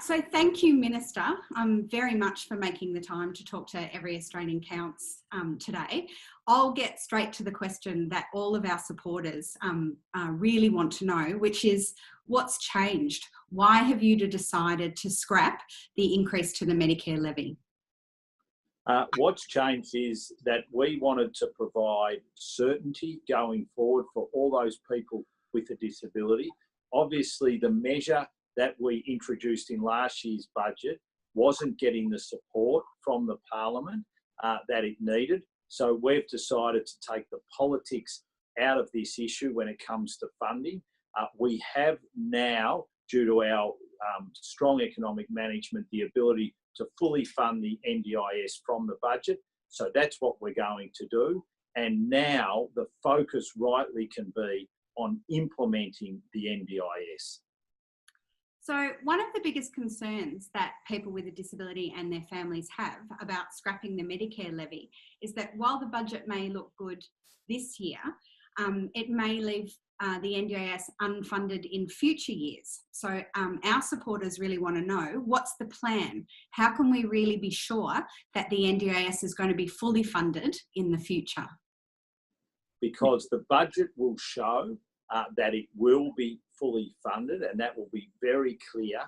So thank you, Minister, very much for making the time to talk to Every Australian Counts today. I'll get straight to the question that all of our supporters really want to know, which is what's changed? Why have you decided to scrap the increase to the Medicare levy? What's changed is that we wanted to provide certainty going forward for all those people with a disability. Obviously, the measure that we introduced in last year's budget wasn't getting the support from the Parliament that it needed. So we've decided to take the politics out of this issue when it comes to funding. We have now, due to our strong economic management, the ability to fully fund the NDIS from the budget. So that's what we're going to do. And now the focus rightly can be on implementing the NDIS. So one of the biggest concerns that people with a disability and their families have about scrapping the Medicare levy is that while the budget may look good this year, it may leave the NDIS unfunded in future years. So our supporters really want to know, what's the plan? How can we really be sure that the NDIS is going to be fully funded in the future? Because the budget will show that it will be fully funded, and that will be very clear.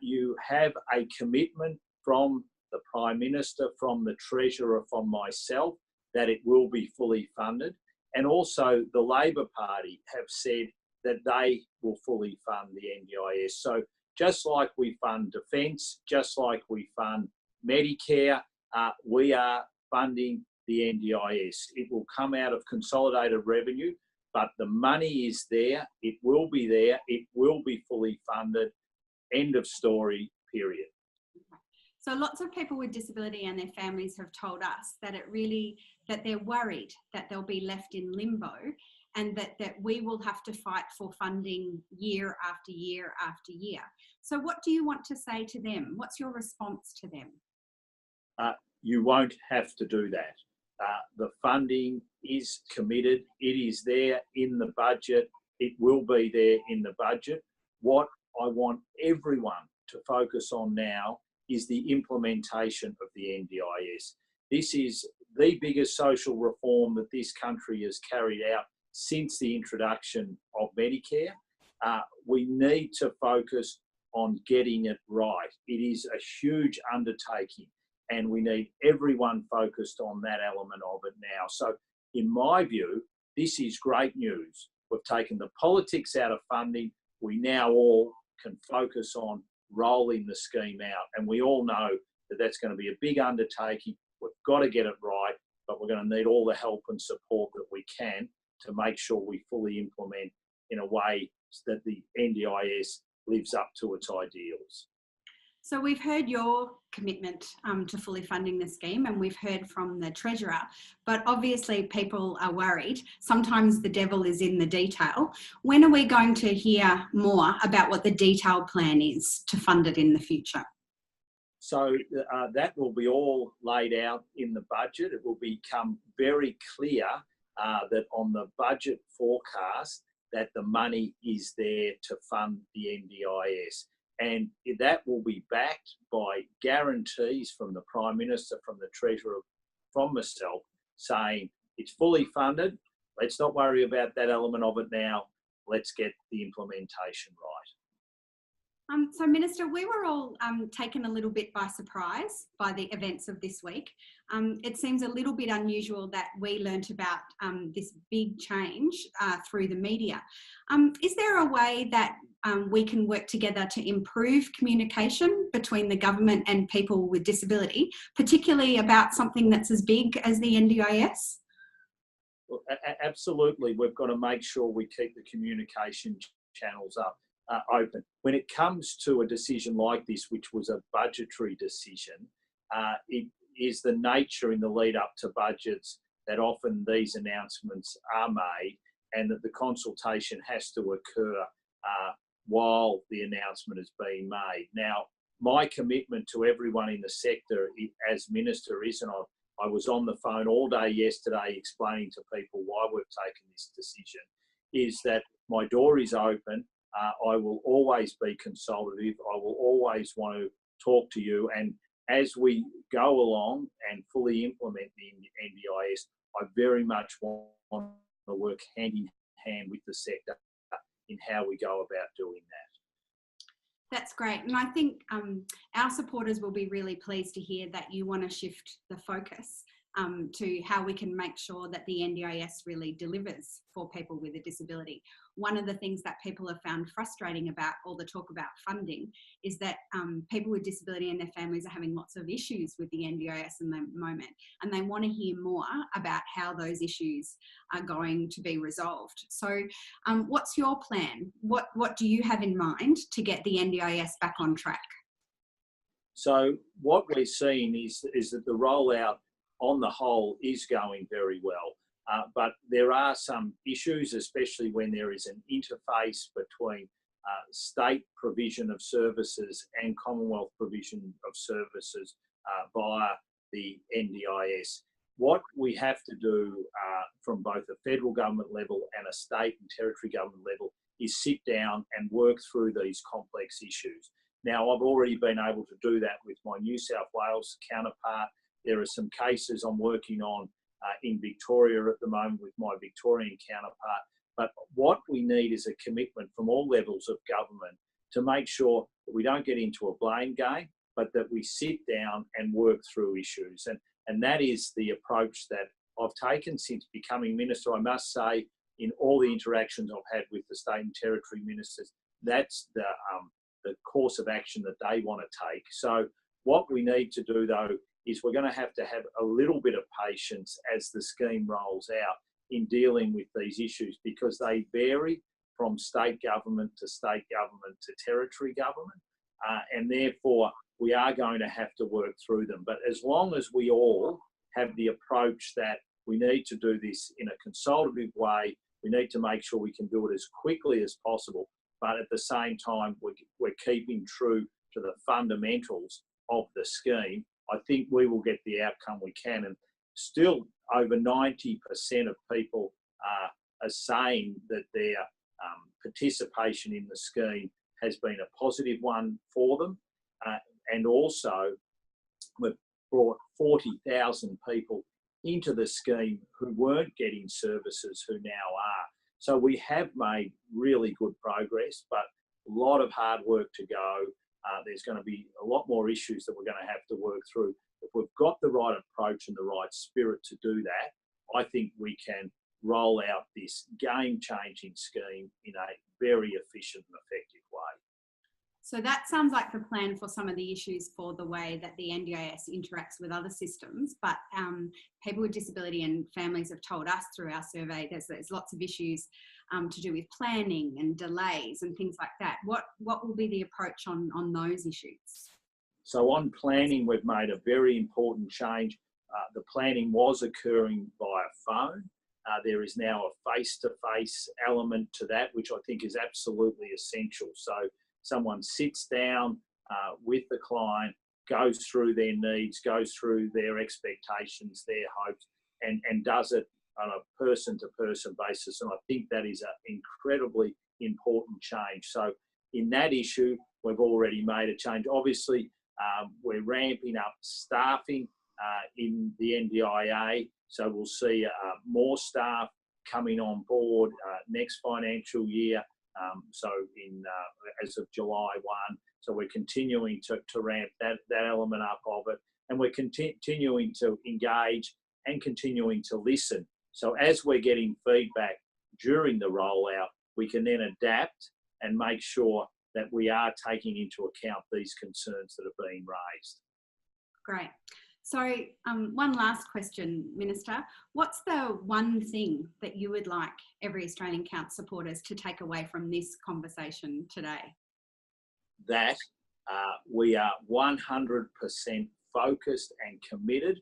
You have a commitment from the Prime Minister, from the Treasurer, from myself, that it will be fully funded. And also the Labor Party have said that they will fully fund the NDIS. So just like we fund defence, just like we fund Medicare, we are funding the NDIS. It will come out of consolidated revenue, but the money is there, it will be there, it will be fully funded, end of story, period. So lots of people with disability and their families have told us that that they're worried that they'll be left in limbo, and that we will have to fight for funding year after year after year. So what do you want to say to them? What's your response to them? You won't have to do that. The funding is committed. It is there in the budget. It will be there in the budget. What I want everyone to focus on now is the implementation of the NDIS. This is the biggest social reform that this country has carried out since the introduction of Medicare. We need to focus on getting it right. It is a huge undertaking, and we need everyone focused on that element of it now. So in my view, this is great news. We've taken the politics out of funding. We now all can focus on rolling the scheme out. And we all know that that's going to be a big undertaking. We've got to get it right, but we're going to need all the help and support that we can to make sure we fully implement in a way that the NDIS lives up to its ideals. So we've heard your commitment to fully funding the scheme, and we've heard from the Treasurer, but obviously people are worried. Sometimes the devil is in the detail. When are we going to hear more about what the detailed plan is to fund it in the future? So that will be all laid out in the budget. It will become very clear that on the budget forecast that the money is there to fund the NDIS. And that will be backed by guarantees from the Prime Minister, from the Treasurer, from myself, saying it's fully funded. Let's not worry about that element of it now. Let's get the implementation right. So, Minister, we were all taken a little bit by surprise by the events of this week. It seems a little bit unusual that we learnt about this big change through the media. Is there a way that we can work together to improve communication between the government and people with disability, particularly about something that's as big as the NDIS? Well, absolutely. We've got to make sure we keep the communication channels open. When it comes to a decision like this, which was a budgetary decision, it is the nature in the lead up to budgets that often these announcements are made, and that the consultation has to occur while the announcement is being made. Now, my commitment to everyone in the sector as Minister is, and I was on the phone all day yesterday explaining to people why we've taken this decision, is that my door is open. I will always be consultative. I will always want to talk to you. And as we go along and fully implement the NDIS, I very much want to work hand in hand with the sector in how we go about doing that. That's great. And I think our supporters will be really pleased to hear that you want to shift the focus to how we can make sure that the NDIS really delivers for people with a disability. One of the things that people have found frustrating about all the talk about funding is that people with disability and their families are having lots of issues with the NDIS in the moment, and they want to hear more about how those issues are going to be resolved. So what's your plan? What do you have in mind to get the NDIS back on track? So what we're seeing is that the rollout on the whole is going very well. But there are some issues, especially when there is an interface between state provision of services and Commonwealth provision of services via the NDIS. What we have to do from both a federal government level and a state and territory government level is sit down and work through these complex issues. Now, I've already been able to do that with my New South Wales counterpart. There are some cases I'm working on in Victoria at the moment with my Victorian counterpart. But what we need is a commitment from all levels of government to make sure that we don't get into a blame game, but that we sit down and work through issues. And that is the approach that I've taken since becoming minister. I must say, in all the interactions I've had with the state and territory ministers, that's the course of action that they want to take. So what we need to do, though, is we're going to have a little bit of patience as the scheme rolls out in dealing with these issues, because they vary from state government to territory government, and therefore we are going to have to work through them. But as long as we all have the approach that we need to do this in a consultative way, we need to make sure we can do it as quickly as possible, but at the same time we're keeping true to the fundamentals of the scheme, I think we will get the outcome we can. And still over 90% of people are saying that their participation in the scheme has been a positive one for them. And also we've brought 40,000 people into the scheme who weren't getting services who now are. So we have made really good progress, but a lot of hard work to go. There's going to be a lot more issues that we're going to have to work through. If we've got the right approach and the right spirit to do that, I think we can roll out this game-changing scheme in a very efficient and effective way. So that sounds like the plan for some of the issues for the way that the NDIS interacts with other systems, but people with disability and families have told us through our survey there's lots of issues to do with planning and delays and things like that. What will be the approach on those issues? So on planning, we've made a very important change. The planning was occurring via phone. There is now a face-to-face element to that, which I think is absolutely essential. So someone sits down with the client, goes through their needs, goes through their expectations, their hopes, and does it on a person-to-person basis. And I think that is an incredibly important change. So in that issue, we've already made a change. Obviously, we're ramping up staffing in the NDIA. So we'll see more staff coming on board next financial year. So as of July 1. So we're continuing to ramp that element up of it. And we're continuing to engage and continuing to listen. So as we're getting feedback during the rollout, we can then adapt and make sure that we are taking into account these concerns that are being raised. Great. So one last question, Minister. What's the one thing that you would like every Australian Count supporters to take away from this conversation today? That we are 100% focused and committed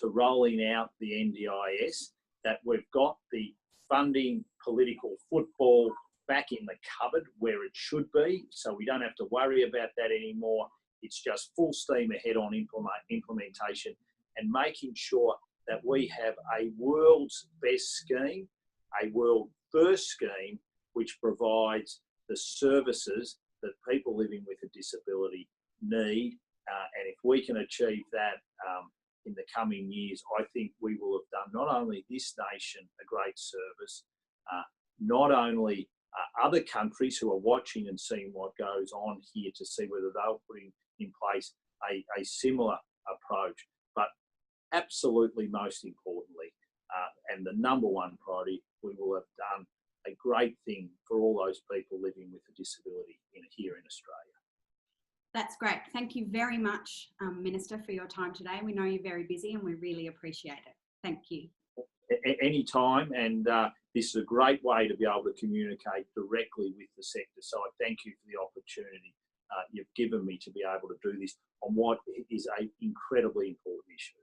to rolling out the NDIS, that we've got the funding political football back in the cupboard where it should be, so we don't have to worry about that anymore. It's just full steam ahead on implementation and making sure that we have a world's best scheme, a world first scheme, which provides the services that people living with a disability need. And if we can achieve that in the coming years, I think we will have done not only this nation a great service, not only other countries who are watching and seeing what goes on here to see whether they'll put in place a similar approach, but absolutely most importantly, and the number one priority, we will have done a great thing for all those people living with a disability here in Australia. That's great. Thank you very much, Minister, for your time today. We know you're very busy and we really appreciate it. Thank you. Anytime, and this is a great way to be able to communicate directly with the sector. So I thank you for the opportunity you've given me to be able to do this on what is an incredibly important issue.